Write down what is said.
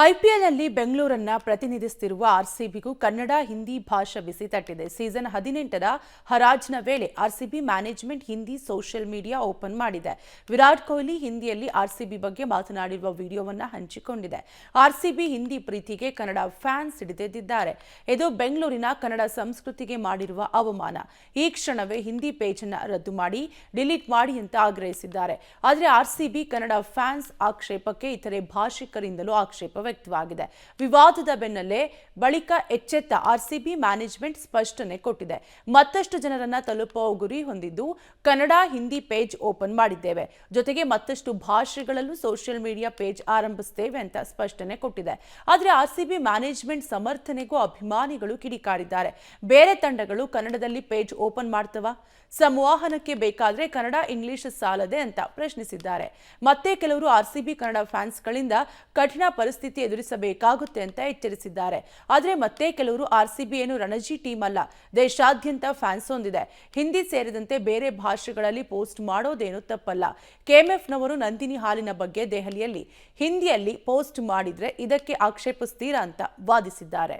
ಐಪಿಎಲ್ನಲ್ಲಿ ಬೆಂಗಳೂರನ್ನ ಪ್ರತಿನಿಧಿಸುತ್ತಿರುವ ಆರ್ಸಿಬಿಗೂ ಕನ್ನಡ ಹಿಂದಿ ಭಾಷಾ ಬಿಸಿ ತಟ್ಟಿದೆ. ಸೀಸನ್ 18ರ ಹರಾಜಿನ ವೇಳೆ RCB management Hindi social media open ಮಾಡಿದೆ. ವಿರಾಟ್ ಕೊಹ್ಲಿ ಹಿಂದಿಯಲ್ಲಿ ಆರ್ಸಿಬಿ ಬಗ್ಗೆ ಮಾತನಾಡಿರುವ ವಿಡಿಯೋವನ್ನು ಹಂಚಿಕೊಂಡಿದೆ. ಆರ್ಸಿಬಿ ಹಿಂದಿ ಪ್ರೀತಿಗೆ ಕನ್ನಡ ಫ್ಯಾನ್ಸ್ ಹಿಡಿದೆದ್ದಿದ್ದಾರೆ. ಇದು ಬೆಂಗಳೂರಿನ ಕನ್ನಡ ಸಂಸ್ಕೃತಿಗೆ ಮಾಡಿರುವ ಅವಮಾನ. ಈ ಕ್ಷಣವೇ ಹಿಂದಿ ಪೇಜ್ ಅನ್ನು ರದ್ದು ಮಾಡಿ, ಡಿಲೀಟ್ ಮಾಡಿ ಅಂತ ಆಗ್ರಹಿಸಿದ್ದಾರೆ. ಆದರೆ ಆರ್ಸಿಬಿ ಕನ್ನಡ ಫ್ಯಾನ್ಸ್ ಆಕ್ಷೇಪಕ್ಕೆ ಇತರೆ ಭಾಷಿಕರಿಂದಲೂ ಆಕ್ಷೇಪ ವ್ಯಕ್ತವಾಗಿದೆ. ವಿವಾದದ ಬೆನ್ನಲ್ಲೇ ಬಳಿಕ ಎಚ್ಚೆತ್ತ ಆರ್ಸಿಬಿ ಮ್ಯಾನೇಜ್ಮೆಂಟ್ ಸ್ಪಷ್ಟನೆ ಕೊಟ್ಟಿದೆ. ಮತ್ತಷ್ಟು ಜನರನ್ನ ತಲುಪುವ ಗುರಿ ಹೊಂದಿದ್ದು ಕನ್ನಡ ಹಿಂದಿ ಪೇಜ್ ಓಪನ್ ಮಾಡಿದ್ದೇವೆ, ಜೊತೆಗೆ ಮತ್ತಷ್ಟು ಭಾಷೆಗಳಲ್ಲೂ ಸೋಷಿಯಲ್ ಮೀಡಿಯಾ ಪೇಜ್ ಆರಂಭಿಸುತ್ತೇವೆ ಅಂತ ಸ್ಪಷ್ಟನೆ ಕೊಟ್ಟಿದೆ. ಆದರೆ ಆರ್ಸಿಬಿ ಮ್ಯಾನೇಜ್ಮೆಂಟ್ ಸಮರ್ಥನೆಗೂ ಅಭಿಮಾನಿಗಳು ಕಿಡಿಕಾರಿದ್ದಾರೆ. ಬೇರೆ ತಂಡಗಳು ಕನ್ನಡದಲ್ಲಿ ಪೇಜ್ ಓಪನ್ ಮಾಡ್ತವಾ? ಸಂವಹನಕ್ಕೆ ಬೇಕಾದ್ರೆ ಕನ್ನಡ ಇಂಗ್ಲಿಷ್ ಸಾಲದೆ ಅಂತ ಪ್ರಶ್ನಿಸಿದ್ದಾರೆ. ಮತ್ತೆ ಕೆಲವರು ಆರ್ಸಿಬಿ ಕನ್ನಡ ಫ್ಯಾನ್ಸ್ಗಳಿಂದ ಕಠಿಣ ಪರಿಸ್ಥಿತಿ ಎದುರಿಸಬೇಕಾಗುತ್ತೆ ಅಂತ ಎಚ್ಚರಿಸಿದ್ದಾರೆ. ಆದರೆ ಮತ್ತೆ ಕೆಲವರು ಆರ್ಸಿಬಿ ಏನು ರಣಜಿ ಟೀಮ್ ಅಲ್ಲ, ದೇಶಾದ್ಯಂತ ಫ್ಯಾನ್ಸ್ ಹೊಂದಿದೆ, ಹಿಂದಿ ಸೇರಿದಂತೆ ಬೇರೆ ಭಾಷೆಗಳಲ್ಲಿ ಪೋಸ್ಟ್ ಮಾಡೋದೇನು ತಪ್ಪಲ್ಲ. ಕೆಎಂಎಫ್ನವರು ನಂದಿನಿ ಹಾಲಿನ ಬಗ್ಗೆ ದೆಹಲಿಯಲ್ಲಿ ಹಿಂದಿಯಲ್ಲಿ ಪೋಸ್ಟ್ ಮಾಡಿದ್ರೆ ಇದಕ್ಕೆ ಆಕ್ಷೇಪಿಸ್ತೀರಾ ಅಂತ ವಾದಿಸಿದ್ದಾರೆ.